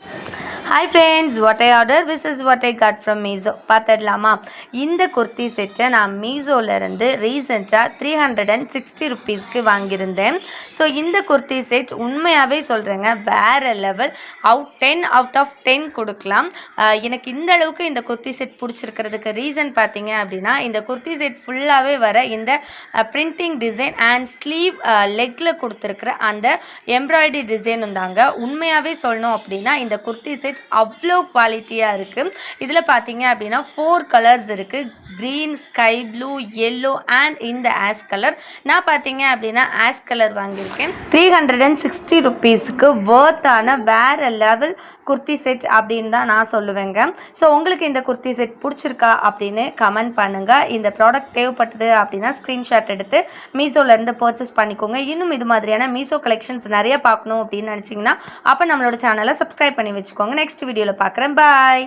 Hi friends, what I ordered, this is what I got from Meesho. பார்த்துடலாமா? இந்த குர்த்தி செட்டை நான் மீஷோலேருந்து ரீசெண்டாக 360 ருபீஸ்க்கு வாங்கியிருந்தேன். ஸோ இந்த குர்த்தி செட் உண்மையாகவே சொல்கிறேங்க, வேறு லெவல். 10 அவுட் ஆஃப் 10 கொடுக்கலாம். எனக்கு இந்த அளவுக்கு இந்த குர்த்தி செட் பிடிச்சிருக்கிறதுக்கு ரீசன் பார்த்தீங்க அப்படின்னா, இந்த குர்த்தி செட் ஃபுல்லாகவே வர இந்த பிரிண்டிங் டிசைன் அண்ட் ஸ்லீவ் லெக்கில் கொடுத்துருக்குற அந்த எம்ப்ராய்டரி டிசைன் இருந்தாங்க. உண்மையாகவே சொல்லணும் அப்படின்னா இந்த குர்த்தி செட் அவ்வளோ குவாலிட்டியாக இருக்குது. இதில் பார்த்தீங்க அப்படின்னா 4 கலர்ஸ் இருக்குது. Green, sky blue, yellow and இந்த ஆஷ் கலர். நான் பார்த்தீங்க அப்படின்னா ஆஷ் கலர் வாங்கியிருக்கேன். 360 ருபீஸுக்கு வர்த்தான வேறு லெவல் குர்த்தி செட் அப்படின்னு தான் நான் சொல்லுவேங்க. ஸோ உங்களுக்கு இந்த குர்த்தி செட் பிடிச்சிருக்கா அப்படின்னு கமெண்ட் பண்ணுங்கள். இந்த ப்ராடக்ட் தேவைப்பட்டது அப்படின்னா ஸ்க்ரீன்ஷாட் எடுத்து மீஷோலேருந்து பர்ச்சேஸ் பண்ணிக்கோங்க. இன்னும் இது மாதிரியான மீஷோ கலெக்ஷன்ஸ் நிறைய பார்க்கணும் அப்படின்னு நினச்சிங்கன்னா அப்போ நம்மளோட சேனலை சப்ஸ்கிரைப் பண்ணி வச்சுக்கோங்க. நெக்ஸ்ட் வீடியோவில் பார்க்குறேன். பாய்.